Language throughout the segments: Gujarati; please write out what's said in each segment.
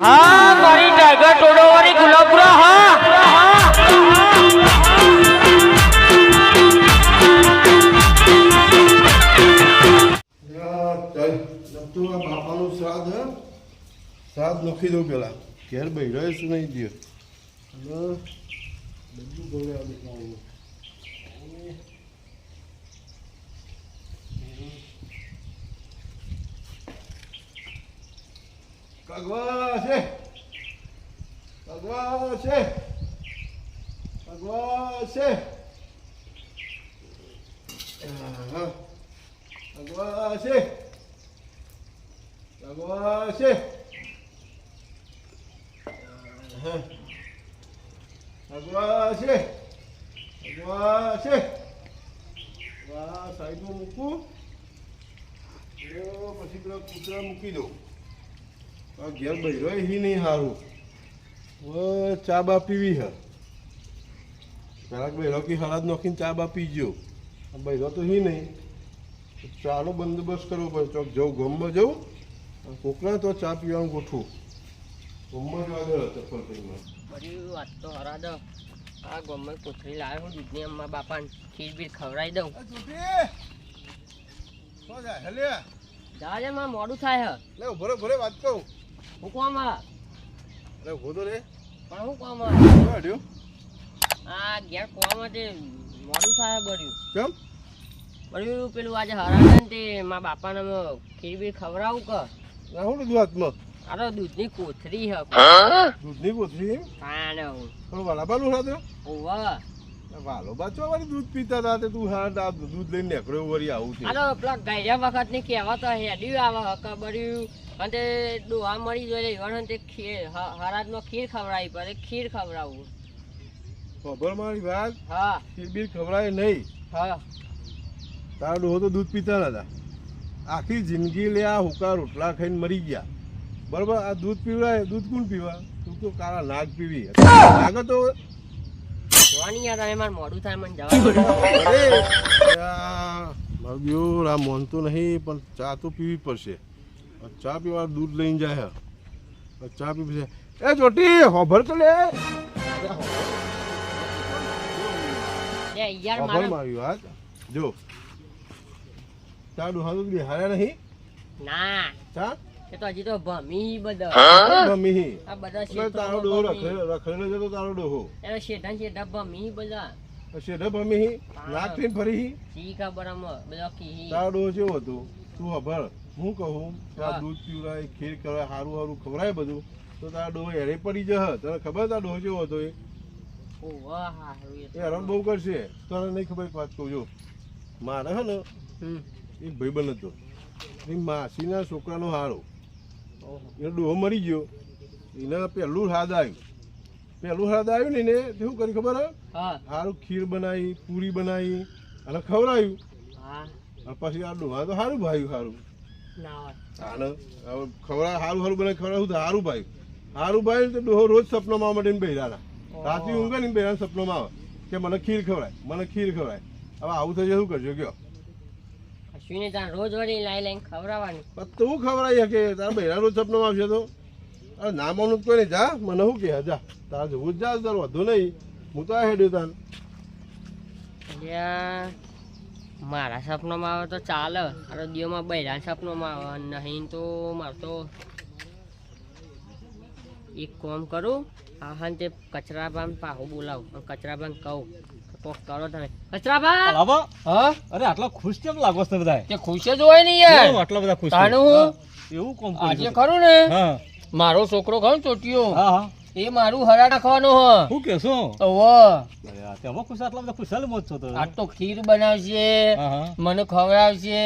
हाँ मारी टाइगर टोडो वाली गुलाबपुरा हाँ બાપાનું શ્રાદ્ધ હે શ્રાદ્ધ નોખી દઉં પેલા ઘેર બહેરાય શું નહીં દે બધું બોલે આ દીકરાનું કગવા છે કગવા છે કગવા છે કગવા છે કગવા છે કગવા છે કગવા છે વાહ સાઈડમાં મૂકું પછી પેલા કૂતરા મૂકી દઉં ઘેર બહેરો હી નહીં સારું ચા બા પીવી હે પેલા બહેરો કે હળદ નોખીને ચા બા પીજો બહેરો તો હી નહીં ચાનો બંદોબસ્ત કરવો પડે ચોક જવું ગમમાં જવું કોકના તો ચા પીવાનું ગોઠવું ગમમાં જવા દે ચપ્પલ કરીને બધી વાત તો હરા દો આ ગમમાં કોથળી લાવ્યો હું દૂધની અમ્મા બાપાને ખીર બીર ખવડાવી દઉં જાજે માં મોડું થાય હે લે ભરે ભરે વાત કહું હું કોમ હા અરે ઉભો તો રે પણ હું કોમ અડ્યો આ ઘેર કોમ તે મોડું થાય બળ્યું કેમ બળ્યું પેલું આજે હરાને તે મારા બાપાને ખીર બીર ખવડાવું કે શું લીધું હાથમાં અરે દૂધની કોથળી હે દૂધની કોથળી કાને હું પણ વાલાબાનું સાથે ઓવા વાલો બાચવા વાળી દૂધ પીતા હતા તે તું હા દૂધ લઈને નીકળ્યો વળી આવું છે અરે પેલા ગયા વખત ની કહેવત હેડ્યું આવે કબડ્યું અને તે ડોહા મળી જોઈએ ઈવન તે હરાજમાં ખીર ખવડાવી પડે ખીર ખવડાવવું ખબર મારી વાત હા ખીર બીર ખવડાય નહીં હા તારા ડોહો તો દૂધ પીતા નતા આખી જિંદગી લે આ હુકા રોટલા ખાઈને મરી ગયા બરાબર આ દૂધ પીવડાય દૂધ કોણ પીવા તું તો કાળા નાગ પીવી નાગ તો જોવાની યાર તમે મારે મોડું થાય મને જવા મારું આ મોનતો નહીં પણ ચા તો પીવી પડશે ચા પીવા દૂધ લઈને જાય ચા પીવી છે એ ચોટી હોભર તો લે યાર હોભર મારી વાત જો ચા ડોહા તો બિહાર્યા નહીં ના ચા એ તો હજી તો ભમી બધા ભમી આ બધા એટલે તારો ડોહો રખડેલો જતો તારો ડોહો એનો શેઠા ભમી બધા શેઠા ભમી નાક થઈને ફરી શી ખબર બધા કી તારો ડોહો કેવો હતો તું ખબર હું કહું દૂધ પીવડાય ખીર કરાય સારું સારું ખવડાય બધું તો તારા ડોહો હેરે પડી જશે તને ખબર તારો ડોહો કેવો હતો એ હેરાન બહુ કરશે તને નહીં ખબર વાત કહું જો મારે હે ને એક ભાઈબંધ હતો એ માસીના છોકરાનો હારો એ ડોહો મરી ગયો એને પહેલું હાદ આવ્યું ને એને શું કર્યું ખબર હે સારું ખીર બનાવી પૂરી બનાવી અને ખવડાવ્યું અને પછી આ ડોહા તો સારું ભાઈ સારું ખવડા સારું બનાવી ખવડાવ્યું તો સારું ભાઈ તો ડોહો રોજ સપનામાં માટે બહેરાના રાત્રિ ઊંઘે ને બહેરાના સપનામાં આવે કે મને ખીર ખવડાય હવે આવું થઈ શું કરજો કયો રોજ વળી લાઈ ખવડાવવાની તું ખવડાવી શકે તારા બહેરા રોજ સપનામાં આવશે તો અરે ના માનું કોઈ નહીં જા મને શું કહે જા તારા જવું જ જા તાર વધુ નહીં હું તો આ હેડ્યો તાન મારા સપનામાં આવે તો ચાલે અરે દિયોમાં બૈરા સપનામાં આવે નહીં તો મારે તો એક કામ કરું હા તે કચરાબાન પાહો બોલાવું કચરાબાન કહું કોક કરો તમે કચરાબા હા અરે આટલા ખુશ કેમ લાગો છો બધા તે ખુશ જ હોય ને યાર આટલા બધા ખુશ એવું કોમ આજે ખરું ને હા મારો છોકરો ખાવ ચોટીયો હા એ મારું હરા નાખવાનો હ શું કેસો ઓવો અરે તેમાં ખુશ આટલા બધા ખુશાલ મોજ છો તો આ તો ખીર બનાવશે મને ખવડાવશે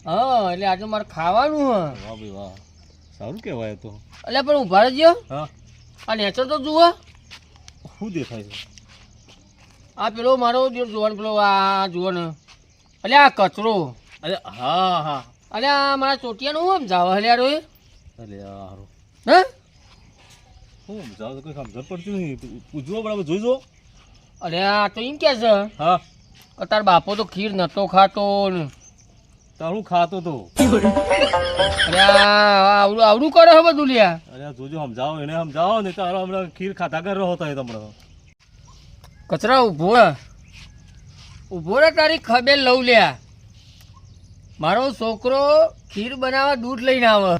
હા એટલે આજે મારે ખાવાનું હ વાહ ભાઈ વાહ સારું કહેવાય તો એટલે પણ ઉભા રહેજો હા આ નેચર તો જુઓ શું દેખાય છે આ પેલો મારો જોવાનું પેલો આ જુઓ ને એટલે આ કચરો અરે હા હા અરે આ મારા ચોટિયાનું હું સમજાવે હલ્યારો એ અરે હારું હે હું સમજાવ તો કોઈ સમજણ પડતી નહીં પૂછવો બરાબર જોઈજો અરે આ તો એમ કે છે હા તાર બાપો તો ખીર નતો ખાતો ને તાર હું ખાતો તો અરે આવડું આવડું કરે છે બધું લ્યા. અરે આ જોજો સમજાવો એને સમજાવો ને તારો હમણાં ખીર ખાધા કર રહ્યો હતો એ તમને કચરા ઊભો રે તારી ખબર લઉં લ્યા. મારો છોકરો ખીર બનાવવા દૂધ લઈને આવે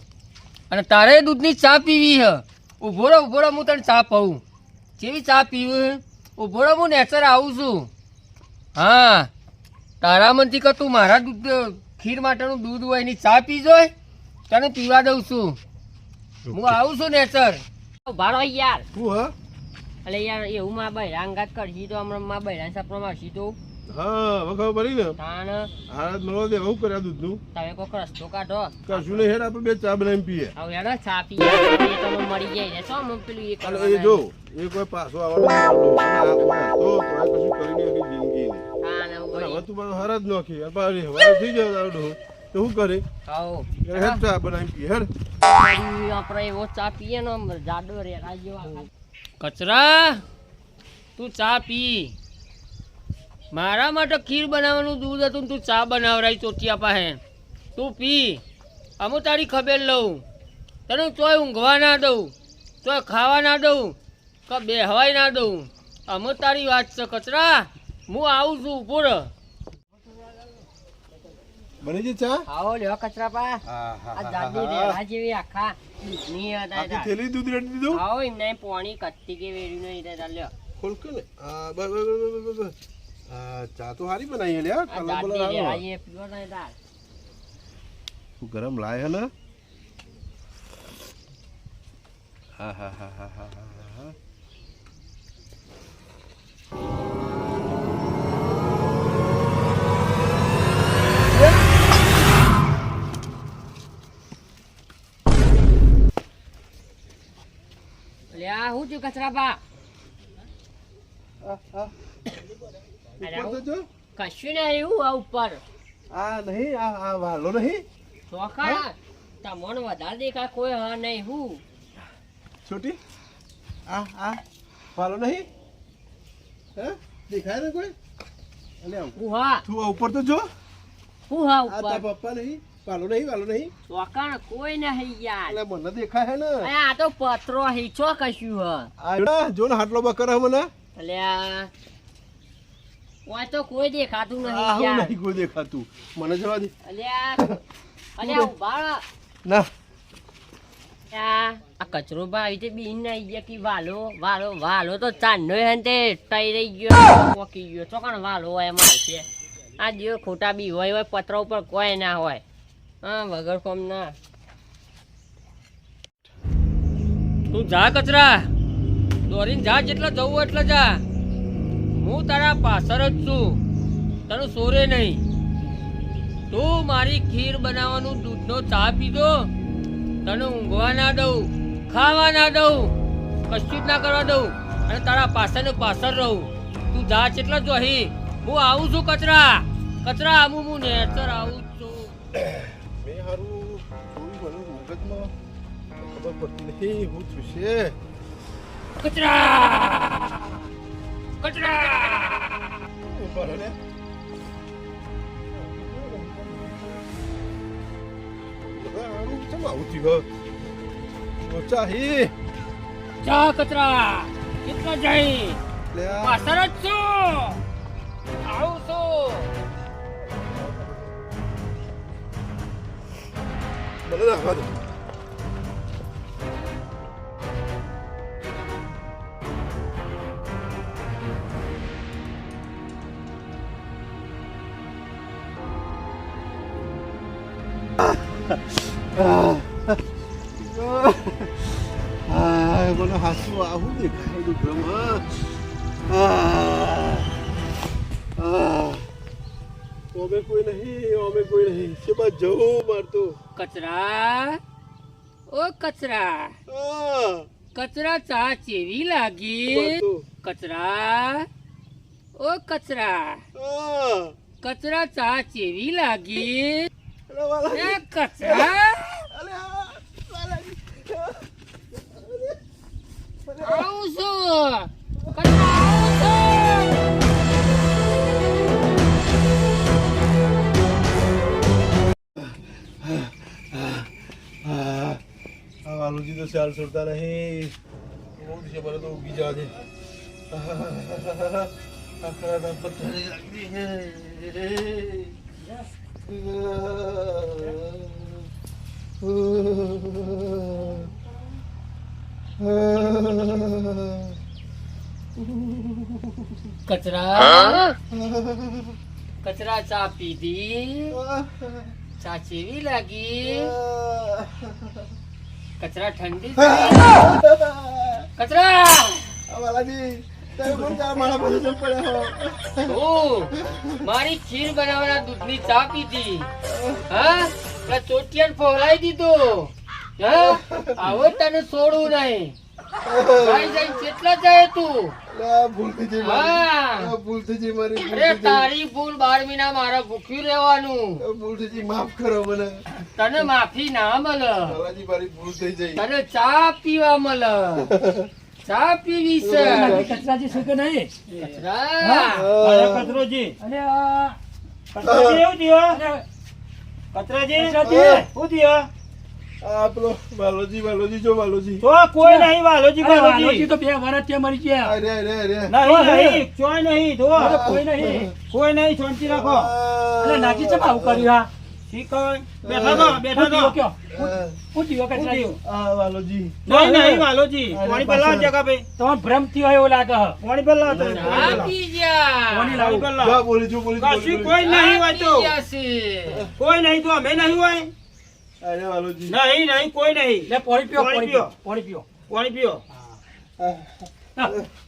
અને તારે દૂધની ચા પીવી છે. ઊભો રે હું તને ચા પાઉં. કેવી ચા પીવું? ઊભો રે હું નેચર આવું છું. હા તારા મનથી કે તું મારા દૂધ ખીર માટેનું દૂધ હોય એની ચા પીજો તને પીવા દઉં છું. હું આવું છું નેચર. ભાડો યાર શું હા એટલે યાર એવું માં બૈરા અંગાત કરશી તો હમણાં માં બૈરા સપનામાં હશી તો હા હવે ખબર પડી ને તાણ હારાત મળવા દે શું કર્યા દૂધનું તમે કોઈક રસ્તો કાઢો. કશું નહીં હેડ આપણે બે ચા બનાવીને પીએ હવે યાર ચા પી યાર, એ તો મળી જાય ને શું આમ પેલું એ અને કરવાના. એ જો એ કોઈ પાછો આવવાનો તો કશું કરી નહીં આખી જિંદગી તાણ એવું અને હવે કરી. તું પાછો હારા જ નાખી પાછી હવા થઈ જાય તારું તો શું કરે આવો હેડ ચા બનાવીને પીએ હેડ આપણે એવો ચા પીએ ને આમ જાડો રેડા જેવો આખા. કચરા તું ચા પી. મારા માટે ખીર બનાવવાનું દૂધ હતું ને તું ચા બનાવરાઈ ચોટિયા પાસે. તું પી. અમુ તારી ખબર લઉં. તને તોય ઊંઘવા ના દઉં, તોય ખાવા ના દઉં, કે બેહવાય ના દઉં. અમુ તારી વાત છે કચરા. હું આવું છું ઉપર. બની જાય ચા આવો લ્યો કચરા પા. હા આ જાડી રેડા જેવી આખા દૂધની હતા આખી હતા. થેલી દૂધ રેડી દીધું આવો એમને પોણી કત્તી કે વેડ્યું નહીં હતા લ્યો. ખોલ કે ને બસ ચા તો હારી બનાવી લ્યા આ કલર બલર જાડી રેડા આવ્યો એ પીવો નહીં હતા. ગરમ લાય હે ને હા હા હા હા હા હા લ્યા હું થયું કચરા પા? અરે ઉપર તો જો કશું નહીં એવું આ ઉપર આ નહીં આ વાલો નહીં ચોખા તમને વધારે દેખાય કોઈ હા નહીં હું છોટી આ વાલો નહીં હે દેખાય ને કોઈ અલ્યા હું હા તું આ ઉપર તો જો હું હા આ ઉપર તારા પપ્પા નહીં વાલો નહીં ચોખા કોઈ નહીં યાર. એટલે મને દેખાય હે ને અરે આ તો પત્રો હીચો કશું હ. આ જો ને હાટલો બકર હે મને અલ્યા ઓય તો કોઈ દેખાતું આ નહીં હું યાર. નહીં કોઈ દેખાતું મને જવા દે અલ્યા ઉભા ના આ કચરો ભાઈ તે બીન નાઈ ગયા કે વાલો વાલો વાલો તો ચાંદનો હે ને તે તઈ રહી ગયો પોકી ગયો ચોકણ વાલો હોય માર છે. આ દિયો ખોટા બી હોય પત્ર ઉપર કોઈ ના હોય. હા વગર કોમ ના. તું જા કચરા. દોરીને જા જેટલા જવું એટલે જા. હું તારા પાછળ જ છું. તને સોરે નહીં. તું મારી ખીર બનાવવાનું દૂધનો ચા પીધો. તને ઊંઘવા ના દઉં, ખાવા ના દઉં, કશું જ ના કરવા દઉં અને તારા પાછળ રહું. તું જા જેટલા જો અહીં. હું આવું છું કચરા. કચરા હું નેચર આવું છું. મેં હારું થોડું ઘણું મગજમાં ખબર પડતી નહીં હું છું છે કચરા કચરા ઉભા રહો ને હવે હારું ચમ આવું થયું ઓછા હી જા કચરા. કેટલા જઈ લે આ પાછળ જ છું. આવું છું. મને નાખવા દે મને હાસું આવું દેખાય દુઃખમાં ઓમે કોઈ નહીં શેમાં જવું મારતો કચરા ઓ કચરા. કચરા ચા ચેવી લાગી? કચરા ઓ કચરા. કચરા ચા ચેવી લાગી? એ કચરા આવું છું. કચરા આવું છું. છે હાલ છોડતા નહીં બહુ છે મને તો ઉગી જવા દે આખરા પથ્થર લાગી કચરા કચરા ચા પીધી ચા ચેવી લાગી કચરા ઠંડી કચરા વાલાજી તમે કોણ ચા મારા પાસે જમ પડ્યા હો મારી ખીર બનાવવાના દૂધની ચા પીધી હા પેલા ચોટિયાને ફોલાઈ દીધો હા આવો તને છોડવું નહીં ભાઈ જઈને કેટલા જાય તું ભૂલ થઈ જઈ હા ભૂલ થઈ જઈ મારી અરે તારી ભૂલ 12 મહિના મારા ભૂખ્યું રહેવાનું ભૂલ થઈ જઈ માફ કરો મને તને માફી ના મળે વાલાજી મારી ભૂલ થઈ જઈ તને ચા પીવા મળે ચા પીવી છે કચરાજી શું કે નહીં કચરા અરે કચરોજી અને કચરાજી એવું થયો કચરાજી શું થયો આ પેલો વાલોજી જો વાલોજી તો કોઈ નહીં વાલોજી વાલોજી તો 2 વર્ષ ત્યાં મરી ગયા અરે અરે અરે નહીં ચોય નહીં તો કોઈ નહીં કોઈ નહીં શાંતિ રાખો અરે નાગી ચમ આવું કર્યું હા શીખો બેઠા તો કયો હું જીવો કચરાજી આ વાલોજી નહીં વાલોજી પાણી પેલા જગા પે તમાર ભ્રમ થયો એવું લાગે હ પાણી પેલા ચા પી જા પાણી પાણી લાવું પેલા બોલી કશું કોઈ નહીં હોય તો પી જશે. કોઈ નહીં તો અમે નહીં હોય અરે વાલોજી નહીં કોઈ નહીં લે પાણી પીઓ પાણી પાણી પીઓ પાણી પીઓ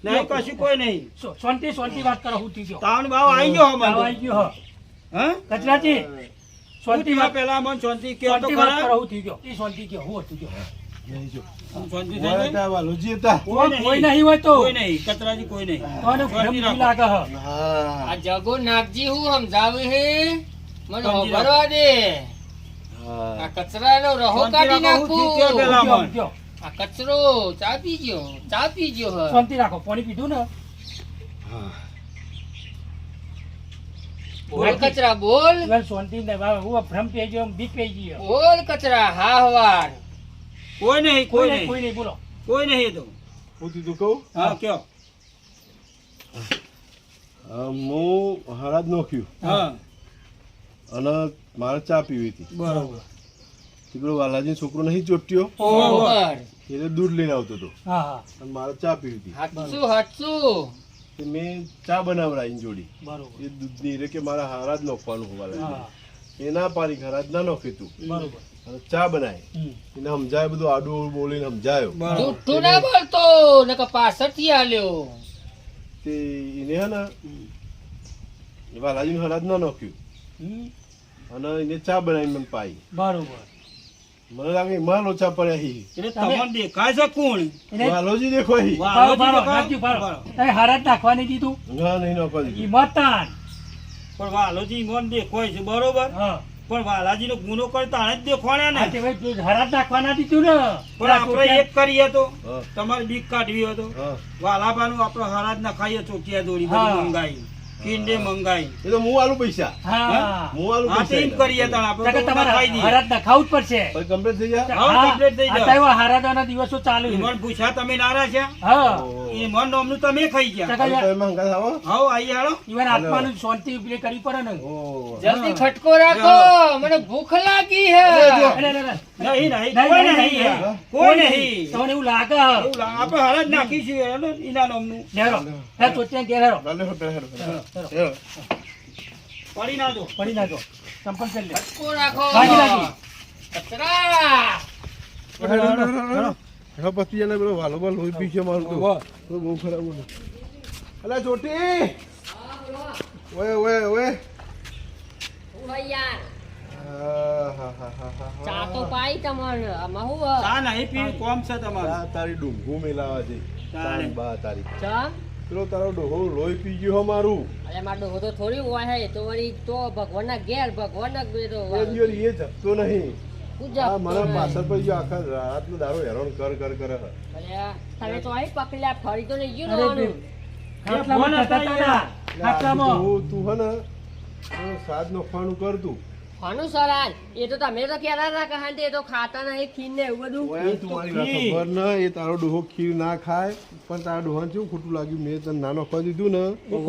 નહીં કશું કોઈ નહીં શાંતિ વાત કરો હું થઈ ગયો તાવણ ભાવ આવી ગયો આવ આવી ગયો હ હા કચરાજી શાંતિ વાત પેલા મન શાંતિ કયો તો શાંતિ વાત ખરા કરો હું થઈ ગયો એ શાંતિ કયો હું હતું ગયો શાંતિ થઈ ગઈ હતા વાલોજી હતા કોઈ નહીં હોય તો કોઈ નહીં કચરાજી કોઈ નહીં તને ભ્રમ થી લાગે હ હા આ જગો નાગજી હું સમજાવે હે મને સમજી ભરવા દે હા આ કચરાનો રહો શાંતિ કાઢી રાખો, હું નાખું થયું પેલા કયો, મન. કયો. આ કચરો ચા પીજો હ શાંતિ રાખો પાણી પીધું ને બોલ કચરા બોલ ઇવન શાંતિ ને હું ભ્રમ પી ગયો બીક પી ગયો બોલ કચરા હા હવાર કોઈ નહીં કોઈ નહીં કોઈ નહીં બોલો કોઈ નહીં એ તો હું તું કહું હા કયો હું હરાજ નોખ્યું હા અને મારે ચા પીવી હતી બરોબર પેલો વાલાજી છોકરો નહીં ચોટ્યો બરોબર એટલે દૂધ લઈને આવતો હતો હા હા અને મારે ચા પીવી હતી હાચું તે મેં ચા બનાવડાવી જોડી બરોબર એ દૂધની એટલે કે મારા હારા જ નોખવાનું હોવા હા એ ના પાડી હરાજ ના નોખી તું બરોબર અને ચા બનાવી એને સમજાય બધું આડું બોલીને સમજાયો બરોબર જુઠ્ઠું ના બોલતો નકર પાછળથી આલ્યો તે એને હે ને એ વાલાજીનું હરાજ ના નોખ્યું અને એને ચા બનાવીને મને પાઈ બરોબર મને લાગે એમાં લોચા પડ્યા હી એટલે તમને દેખાય છે કોણ એને વાલોજી દેખો હી ભારો ભારો દેખાય? નાખજો ભારો તમે હારાત નાખવાની દીધું ના નહીં નોખવા દીધું. ઈ મતાન પણ વાલોજી મોન દેખોય છે બરોબર હા પણ વાલાજી નો ગુનો કરતા જ દેખવાના આ ને તે ભાઈ હારાત નાખવાના દીધું ને પણ આપણે એક કરીએ તો હા તમારી બીક કાઢવી હોય તો હા વાલાબાનું આપણે હરાજ ના ખાઈએ ચોટિયા દોરી હા. બધી મંગાઈ કિંડે મંગાઈ એ તો હું આલું પૈસા હા હું આલું હા પૈસા તેમ કરીએ તાણ આપણે નકર તો તમારે ખાઈ દઈએ હારાત નખાવું જ પડશે પછી કમ્પ્લીટ થઈ ગયા હા, complete થઈ જાય. આ તો એવા હારાદાના દિવસો ચાલુ છે. ઈમન પૂછ્યા તમે નારા છે હા ઈમન નામનું તમે ખાઈ ગયા ટકા હવે તમે હંગાત આવો હાઉ આઈ હાલો ઈવન આત્માનું શાંતિ પ્લે કરવી પડે ને ઓ જલ્દી ફટકો રાખો મને ભૂખ લાગી હે અરે, અરે, અરે. નહીં નહીં નહીં, કોઈ નહીં, નહીં નહીં. કોઈ નહીં તમને એવું લાગે એવું લાગે. આપણે હરાજ નાખીશું હેલો ઈના નામનું નેરો હે ચોટિયા ઘેર હેરો ચાલો હેડો, હેડો, હેડો. હેરો. હેડો. પડી ના દો પડી નાખો ચંપલ પહેરી લે ફટકો રાખો ભાગી લાગી. કચરા હેડો, હેડો, હેડો. હેડો, પછી એને પેલો વાલો બાલ લોહી પી ગયો મારું તો. તો બહુ ખરાબ હતું. અલા ચોટી ઓય ઓય ઓય ચા તો પાઈ તમને આમાં હું ચા નહીં પી કોમ છે તમારું આ તારી ડુંગું મેલાવા છે તારે. બા તારી ચા પેલો તારો ડોહો લોહી પી ગયો હો મારું અરે મારો ડોહો તો થોડી હોય હે તો વળી તો ભગવાનના ઘેર ભગવાનના બેટો એ દિવસ એ જપતો નહીં પૂજા આ મારા પાછળ પડી ગયો આખા રાતનો દારો હેરાન કર કર કરે છે. તમે તો અહીં પકડ્યા ફરી તો નહીં ગયું અરે નવાનું. ખાટલામાં ફોન હતા જતા હતા. એટલે આ ખાટલામાં. ડોહો તું હે ને તો સાદ નોખવાનું કર તું ખાનું સરાલ એ તો તમે તો કહેતા હતા કે હા તે તો ખાતા નહીં ખીર ને એવું બધું ઓય તમારી વાત ખબર ન એ તારો ડોહો ખીર ના ખાય પણ તારા ડોહાને કેવું ખોટું લાગ્યું મેં તને નાનો ખવા દીધું ને મને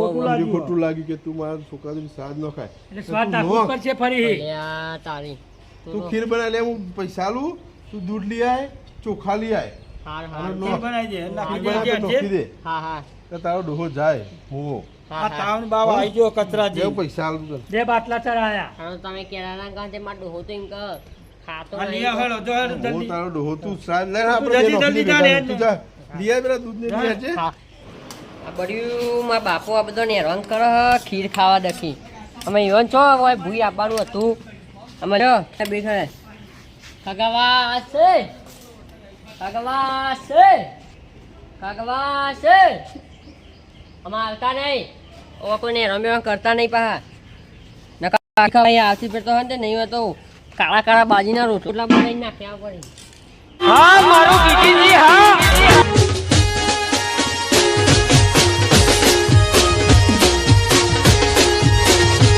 ખોટું લાગ્યું કે તું મારા છોકરાને સાજ ન ખાય એટલે સ્વાદ નાખવું પડશે ફરી અલ્યા તારી તું ખીર બનાવી લે હું પૈસા લઉં તું દૂધ લઈ આય ચોખા લઈ આય હાર અને હાર નો- બનાવી દે ખીર નાખી બનાવી દે દે, નોખી દે હા હા તો તારો ડોહો જાય હું હા આ હા તાવન બાવ આવી ગયો કચરાજી જેવું પૈસા આલું તને બે બાટલા ચડાયા હાલો તમે કેરાના ગાંધે માં ડોહો તો એમ કર ખાતો આ નહીં લીયા હેડો જો હેડો હું જલ્દી તારો ડોહો તું સાજ લે ને તું આપણે જલ્દી બે નોખી જા દે. ને. તું જા લઈ આય પેલા દૂધ ને લઈ આવજે. હા આ બડ્યું મારા બાપો આ બધો ને હેરાન કરે હ, ખીર ખાવા દખી અમે ઈવન છો હોય ભૂઈ આપવાનું હતું અમે જો બે ખરે ખગવાસ છે ખગવાસ છે ખગવાસ છે અમે આવતા નહીં ઓ કોઈને હેરાન બેરાન કરતા નહીં પાહા નકા ખાવા આવતી ફેર તો હે ને નહીં હોય તો કાળા કાળા બાજીના રોટલા બનાવીને નાખ્યા પડે હા મારું કીધીજી હા